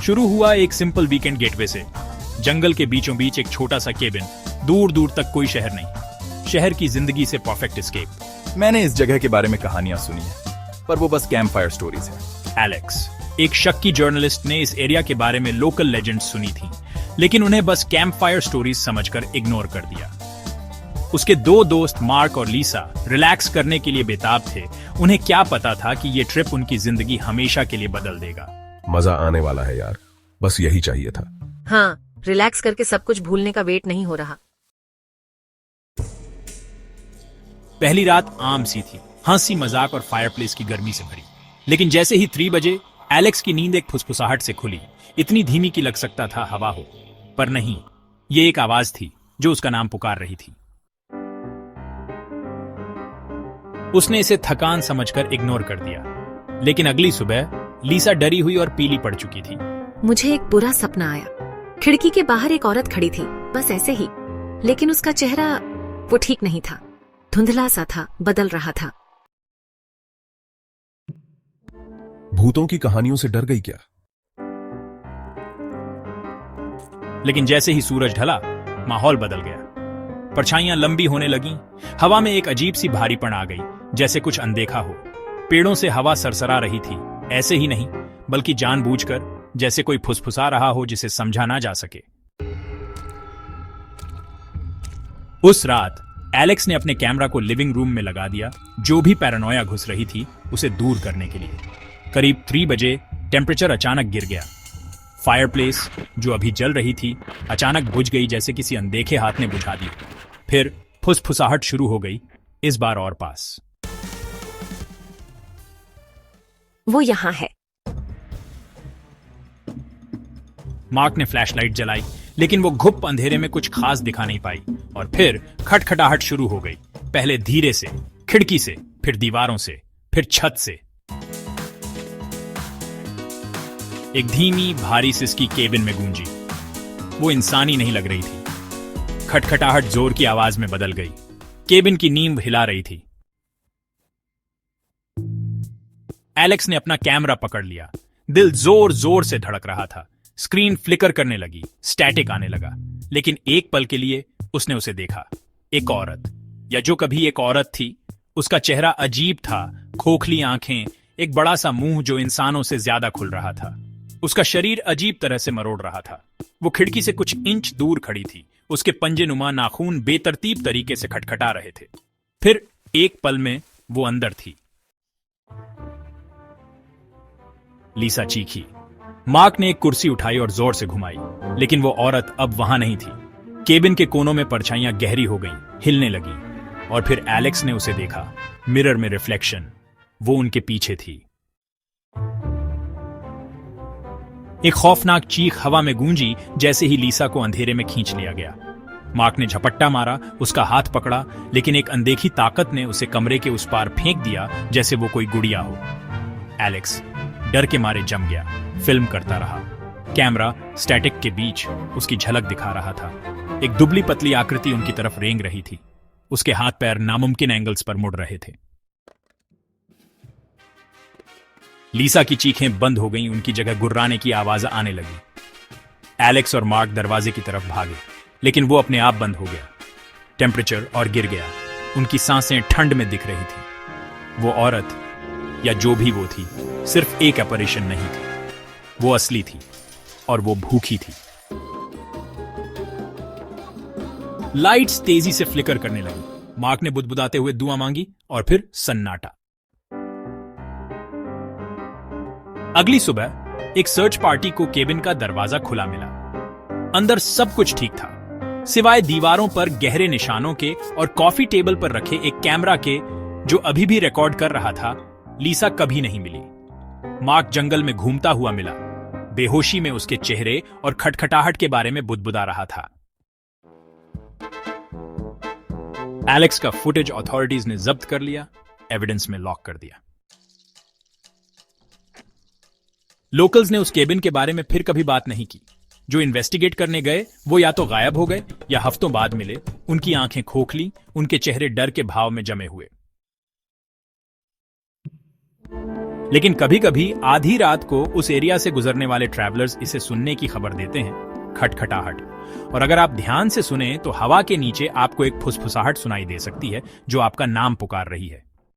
शुरू हुआ एक सिंपल वीकेंड गेटवे से। जंगल के बीचों बीच एक छोटा सा केबिन, दूर दूर तक कोई शहर नहीं। शहर की जिंदगी से परफेक्ट एस्केप। मैंने इस जगह के बारे में कहानियां सुनी है, पर वो बस कैंप फायर स्टोरीज है। एलेक्स, एक शक्की जर्नलिस्ट ने इस एरिया के बारे में लोकल लेजेंड्स सुनी थी, लेकिन उन्हें बस कैंप फायर स्टोरीज समझकर इग्नोर कर दिया। उसके दो दोस्त मार्क और लीसा रिलैक्स करने के लिए बेताब थे। उन्हें क्या पता था कि ये ट्रिप उनकी जिंदगी हमेशा के लिए बदल देगा। मजा आने वाला है यार, बस यही चाहिए था। हाँ, रिलैक्स करके सब कुछ भूलने का वेट नहीं हो रहा। पहली रात आम सी थी, हंसी मजाक और फायरप्लेस की गर्मी से भरी। लेकिन जैसे ही 3 बजे एलेक्स की नींद एक फुसफुसाहट से खुली। इतनी धीमी कि लग सकता था हवा हो, पर नहीं, ये एक आवाज थी जो उसका नाम पुकार रही थी। उसने इसे थकान समझकर इग्नोर कर दिया, लेकिन अगली सुबह लीसा डरी हुई और पीली पड़ चुकी थी। मुझे एक बुरा सपना आया। खिड़की के बाहर एक औरत खड़ी थी, बस ऐसे ही, लेकिन उसका चेहरा वो ठीक नहीं था। धुंधला सा था, बदल रहा था। भूतों की कहानियों से डर गई क्या? लेकिन जैसे ही सूरज ढला, माहौल बदल गया। परछाइयां लंबी होने लगीं। हवा में एक अजीब सी भारीपन आ गई, जैसे कुछ अनदेखा हो। पेड़ों से हवा सरसरा रही थी, ऐसे ही नहीं बल्कि जानबूझकर, जैसे कोई फुसफुसा रहा हो जिसे समझा ना जा सके। उस रात एलेक्स ने अपने कैमरा को लिविंग रूम में लगा दिया, जो भी पैरानोया घुस रही थी उसे दूर करने के लिए। करीब 3 बजे टेम्परेचर अचानक गिर गया। फायरप्लेस जो अभी जल रही थी अचानक बुझ गई, जैसे किसी अनदेखे हाथ ने बुझा दी। फिर फुसफुसाहट शुरू हो गई, इस बार और पास। वो यहाँ है। मार्क ने फ्लैशलाइट जलाई, लेकिन वो घुप अंधेरे में कुछ खास दिखा नहीं पाई। और फिर खटखटाहट शुरू हो गई, पहले धीरे से, खिड़की से, फिर दीवारों से, फिर छत से। एक धीमी भारी सिसकी केबिन में गूंजी। वो इंसानी नहीं लग रही थी। खटखटाहट जोर की आवाज में बदल गई। केबिन की नींव हिला रही थी। एलेक्स ने अपना कैमरा पकड़ लिया। दिल जोर जोर से धड़क रहा था। स्क्रीन फ्लिकर करने लगी, स्टैटिक आने लगा। लेकिन एक पल के लिए उसने उसे देखा। एक औरत, या जो कभी एक औरत थी। उसका चेहरा अजीब था, खोखली आंखें, एक बड़ा सा मुंह जो इंसानों से ज्यादा खुल रहा था। उसका शरीर अजीब तरह से मरोड़ रहा था। वो खिड़की से कुछ इंच दूर खड़ी थी। उसके पंजेनुमा नाखून बेतरतीब तरीके से खटखटा रहे थे। फिर एक पल में वो अंदर थी। लीसा चीखी। मार्क ने एक कुर्सी उठाई और जोर से घुमाई, लेकिन वो औरत अब वहां नहीं थी। केबिन के कोनों में परछाइयां गहरी हो गईं, हिलने लगी। और फिर एलेक्स ने उसे देखा, मिरर में रिफ्लेक्शन। वो उनके पीछे थी। एक खौफनाक चीख हवा में गूंजी, जैसे ही लीसा को अंधेरे में खींच लिया गया। मार्क ने झपट्टा मारा, उसका हाथ पकड़ा, लेकिन एक अनदेखी ताकत ने उसे कमरे के उस पार फेंक दिया, जैसे वो कोई गुड़िया हो। एलेक्स डर के मारे जम गया, फिल्म करता रहा। कैमरा स्टैटिक के बीच उसकी झलक दिखा रहा था। एक दुबली पतली आकृति उनकी तरफ रेंग रही थी। उसके हाथ पैर नामुमकिन एंगल्स पर मुड़ रहे थे। लीसा की चीखें बंद हो गईं, उनकी जगह गुर्राने की आवाज आने लगी। एलेक्स और मार्क दरवाजे की तरफ भागे, लेकिन वो अपने आप बंद हो गया। टेम्परेचर और गिर गया। उनकी सांसें ठंड में दिख रही थी। वो औरत, या जो भी वो थी, सिर्फ एक अपरेशन नहीं थी। वो असली थी, और वो भूखी थी। लाइट्स तेजी से फ्लिकर करने लगी। मार्क ने बुदबुदाते हुए दुआ मांगी, और फिर सन्नाटा। अगली सुबह एक सर्च पार्टी को केबिन का दरवाजा खुला मिला। अंदर सब कुछ ठीक था, सिवाय दीवारों पर गहरे निशानों के और कॉफी टेबल पर रखे एक कैमरा के, जो अभी भी रिकॉर्ड कर रहा था। लीसा कभी नहीं मिली। मार्क जंगल में घूमता हुआ मिला, बेहोशी में उसके चेहरे और खटखटाहट के बारे में बुदबुदा रहा था। एलेक्स का फुटेज अथॉरिटीज ने जब्त कर लिया, एविडेंस में लॉक कर दिया। लोकल्स ने उस केबिन के बारे में फिर कभी बात नहीं की। जो इन्वेस्टिगेट करने गए वो या तो गायब हो गए या हफ्तों बाद मिले। उनकी आंखें खोखली, उनके चेहरे डर के भाव में जमे हुए। लेकिन कभी कभी आधी रात को उस एरिया से गुजरने वाले ट्रैवलर्स इसे सुनने की खबर देते हैं, खटखटाहट। और अगर आप ध्यान से सुने तो हवा के नीचे आपको एक फुसफुसाहट सुनाई दे सकती है जो आपका नाम पुकार रही है।